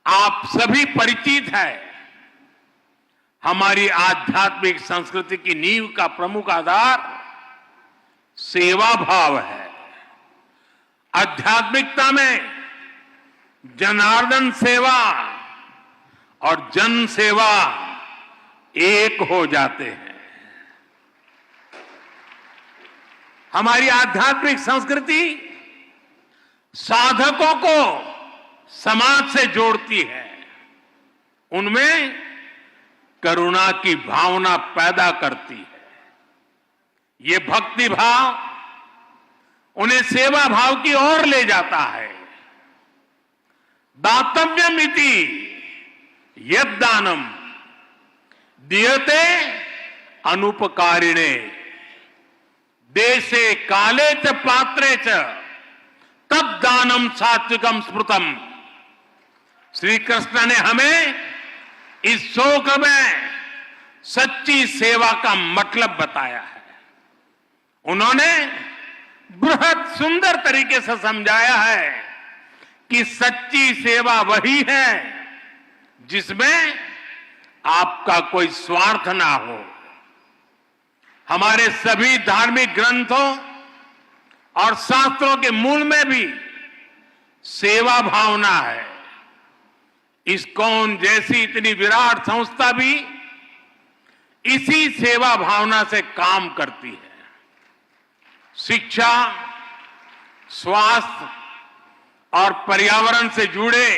आप सभी परिचित है, हमारी आध्यात्मिक संस्कृति की नींव का प्रमुख आधार सेवा भाव है। आध्यात्मिकता में जनार्दन सेवा और जन सेवा एक हो जाते हैं। हमारी आध्यात्मिक संस्कृति साधकों को समाज से जोड़ती है, उनमें करुणा की भावना पैदा करती है। ये भक्ति भाव उन्हें सेवा भाव की ओर ले जाता है। दातव्यमिति यद्दानम दीयते अनुपकारिणे देशे काले च पात्रे च तद दानम सात्विकम स्मृतम। श्री कृष्ण ने हमें इस श्लोक में सच्ची सेवा का मतलब बताया है। उन्होंने बृहद सुंदर तरीके से समझाया है कि सच्ची सेवा वही है जिसमें आपका कोई स्वार्थ ना हो। हमारे सभी धार्मिक ग्रंथों और शास्त्रों के मूल में भी सेवा भावना है। इस्कॉन जैसी इतनी विराट संस्था भी इसी सेवा भावना से काम करती है। शिक्षा, स्वास्थ्य और पर्यावरण से जुड़े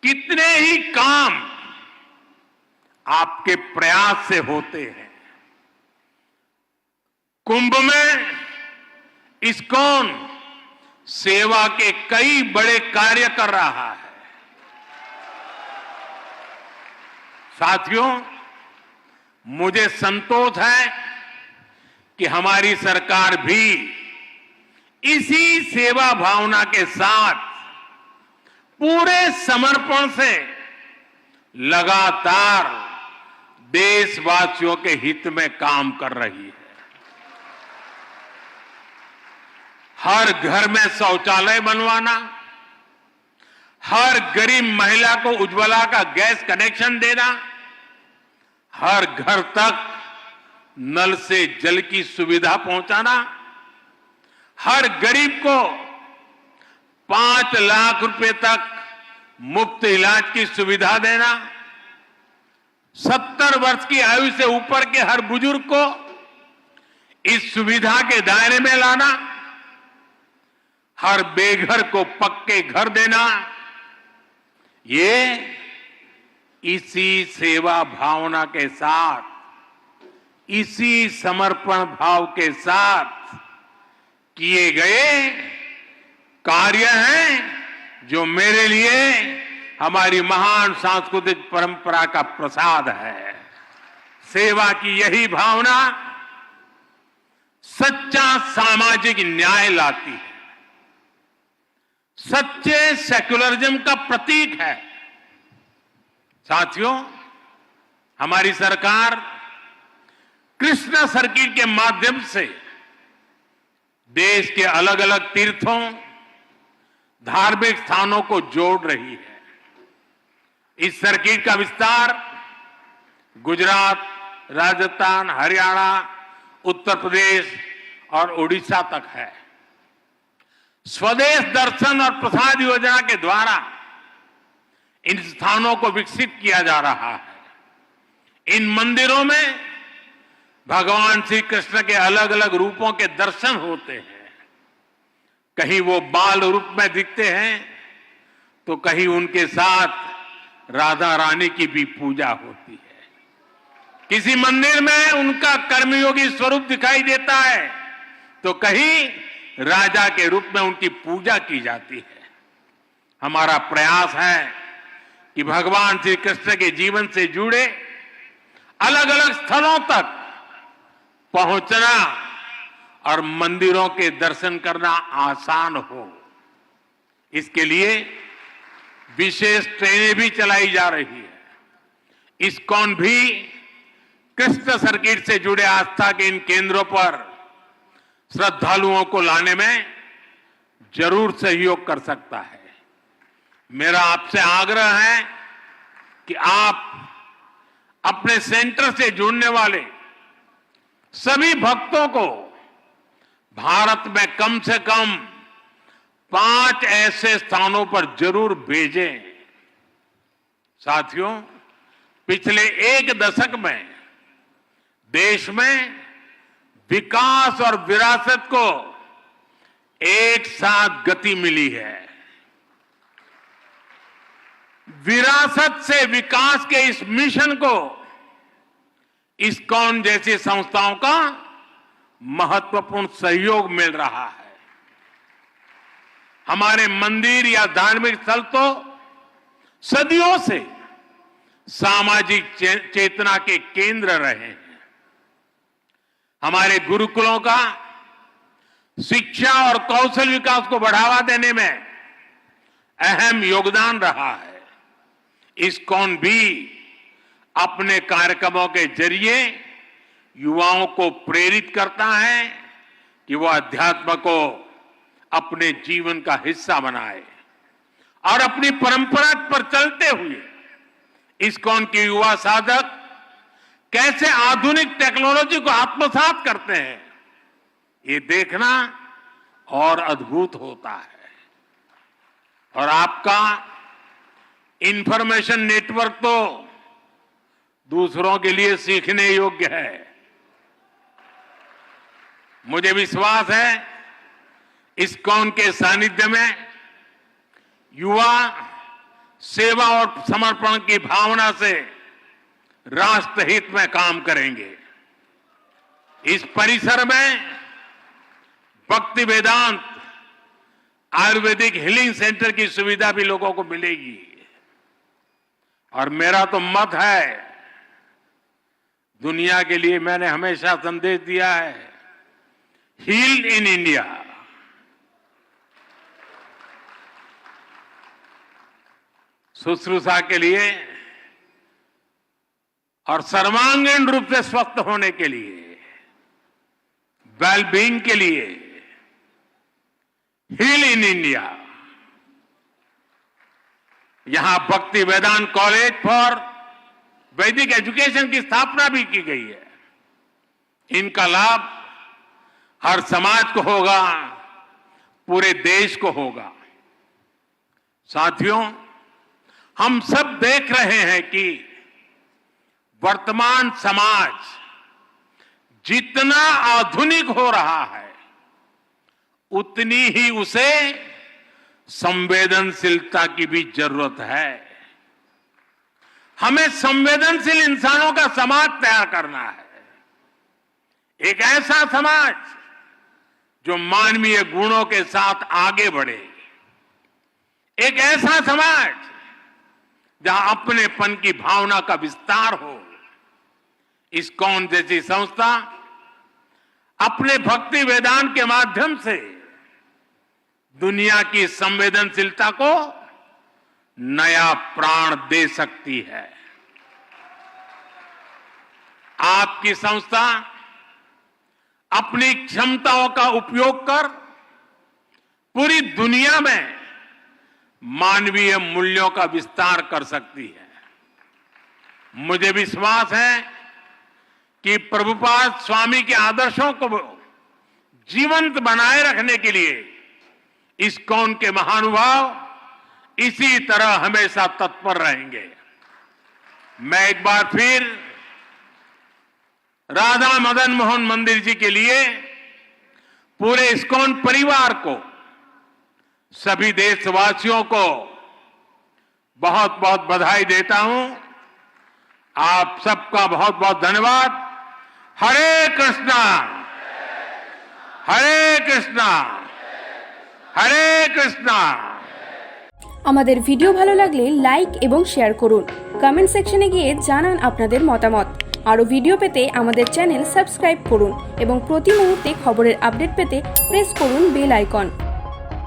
कितने ही काम आपके प्रयास से होते हैं। कुंभ में इस्कॉन सेवा के कई बड़े कार्य कर रहा है। साथियों, मुझे संतोष है कि हमारी सरकार भी इसी सेवा भावना के साथ पूरे समर्पण से लगातार देशवासियों के हित में काम कर रही है। हर घर में शौचालय बनवाना, हर गरीब महिला को उज्ज्वला का गैस कनेक्शन देना, हर घर तक नल से जल की सुविधा पहुंचाना, हर गरीब को 5 लाख रुपए तक मुफ्त इलाज की सुविधा देना, 70 वर्ष की आयु से ऊपर के हर बुजुर्ग को इस सुविधा के दायरे में लाना, हर बेघर को पक्के घर देना, ये इसी सेवा भावना के साथ, इसी समर्पण भाव के साथ किए गए कार्य हैं जो मेरे लिए हमारी महान सांस्कृतिक परंपरा का प्रसाद है। सेवा की यही भावना सच्चा सामाजिक न्याय लाती है, सच्चे सेक्युलरिज्म का प्रतीक है। साथियों, हमारी सरकार कृष्ण सर्किट के माध्यम से देश के अलग अलग तीर्थों, धार्मिक स्थानों को जोड़ रही है। इस सर्किट का विस्तार गुजरात, राजस्थान, हरियाणा, उत्तर प्रदेश और उड़ीसा तक है। स्वदेश दर्शन और प्रसाद योजना के द्वारा इन स्थानों को विकसित किया जा रहा है। इन मंदिरों में भगवान श्री कृष्ण के अलग अलग रूपों के दर्शन होते हैं। कहीं वो बाल रूप में दिखते हैं तो कहीं उनके साथ राधा रानी की भी पूजा होती है। किसी मंदिर में उनका कर्मयोगी स्वरूप दिखाई देता है तो कहीं राजा के रूप में उनकी पूजा की जाती है। हमारा प्रयास है कि भगवान श्री कृष्ण के जीवन से जुड़े अलग अलग स्थलों तक पहुंचना और मंदिरों के दर्शन करना आसान हो। इसके लिए विशेष ट्रेनें भी चलाई जा रही है। इस्कॉन भी कृष्ण सर्किट से जुड़े आस्था के इन केंद्रों पर श्रद्धालुओं को लाने में जरूर सहयोग कर सकता है। मेरा आपसे आग्रह है कि आप अपने सेंटर से जुड़ने वाले सभी भक्तों को भारत में कम से कम 5 ऐसे स्थानों पर जरूर भेजें। साथियों, पिछले 1 दशक में देश में विकास और विरासत को एक साथ गति मिली है। विरासत से विकास के इस मिशन को इस्कॉन जैसी संस्थाओं का महत्वपूर्ण सहयोग मिल रहा है। हमारे मंदिर या धार्मिक स्थल तो सदियों से सामाजिक चेतना के केंद्र रहे हैं। हमारे गुरुकुलों का शिक्षा और कौशल विकास को बढ़ावा देने में अहम योगदान रहा है। इस्कॉन भी अपने कार्यक्रमों के जरिए युवाओं को प्रेरित करता है कि वो अध्यात्म को अपने जीवन का हिस्सा बनाए और अपनी परंपरा पर चलते हुए इस्कॉन के युवा साधक कैसे आधुनिक टेक्नोलॉजी को आत्मसात करते हैं, ये देखना और अद्भुत होता है। और आपका इंफॉर्मेशन नेटवर्क तो दूसरों के लिए सीखने योग्य है। मुझे विश्वास है इस्कॉन के सानिध्य में युवा सेवा और समर्पण की भावना से राष्ट्र हित में काम करेंगे। इस परिसर में भक्ति वेदांत आयुर्वेदिक हीलिंग सेंटर की सुविधा भी लोगों को मिलेगी। और मेरा तो मत है, दुनिया के लिए मैंने हमेशा संदेश दिया है, हील इन इंडिया। शुश्रूषा के लिए और सर्वांगीण रूप से स्वस्थ होने के लिए, वेलबींग के लिए हील इन इंडिया। यहां भक्ति वेदांत कॉलेज फॉर वैदिक एजुकेशन की स्थापना भी की गई है। इनका लाभ हर समाज को होगा, पूरे देश को होगा। साथियों, हम सब देख रहे हैं कि वर्तमान समाज जितना आधुनिक हो रहा है, उतनी ही उसे संवेदनशीलता की भी जरूरत है। हमें संवेदनशील इंसानों का समाज तैयार करना है। एक ऐसा समाज जो मानवीय गुणों के साथ आगे बढ़े, एक ऐसा समाज जहां अपनेपन की भावना का विस्तार हो। इस्कॉन जैसी संस्था अपने भक्ति वेदांत के माध्यम से दुनिया की संवेदनशीलता को नया प्राण दे सकती है। आपकी संस्था अपनी क्षमताओं का उपयोग कर पूरी दुनिया में मानवीय मूल्यों का विस्तार कर सकती है। मुझे विश्वास है कि प्रभुपाद स्वामी के आदर्शों को जीवंत बनाए रखने के लिए इस्कॉन के महानुभाव इसी तरह हमेशा तत्पर रहेंगे। मैं एक बार फिर राधा मदन मोहन मंदिर जी के लिए पूरे इस्कॉन परिवार को, सभी देशवासियों को बहुत बहुत बधाई देता हूं। आप सबका बहुत बहुत धन्यवाद। हरे कृष्णा, हरे कृष्णा, हरे कृष्णा। আমাদের ভিডিও ভালো লাগলে লাইক এবং শেয়ার করুন। কমেন্ট সেকশনে গিয়ে জানান আপনাদের মতামত। আরো ভিডিও পেতে আমাদের চ্যানেল সাবস্ক্রাইব করুন এবং প্রতি মুহূর্তে খবরের আপডেট পেতে প্রেস করুন বেল আইকন।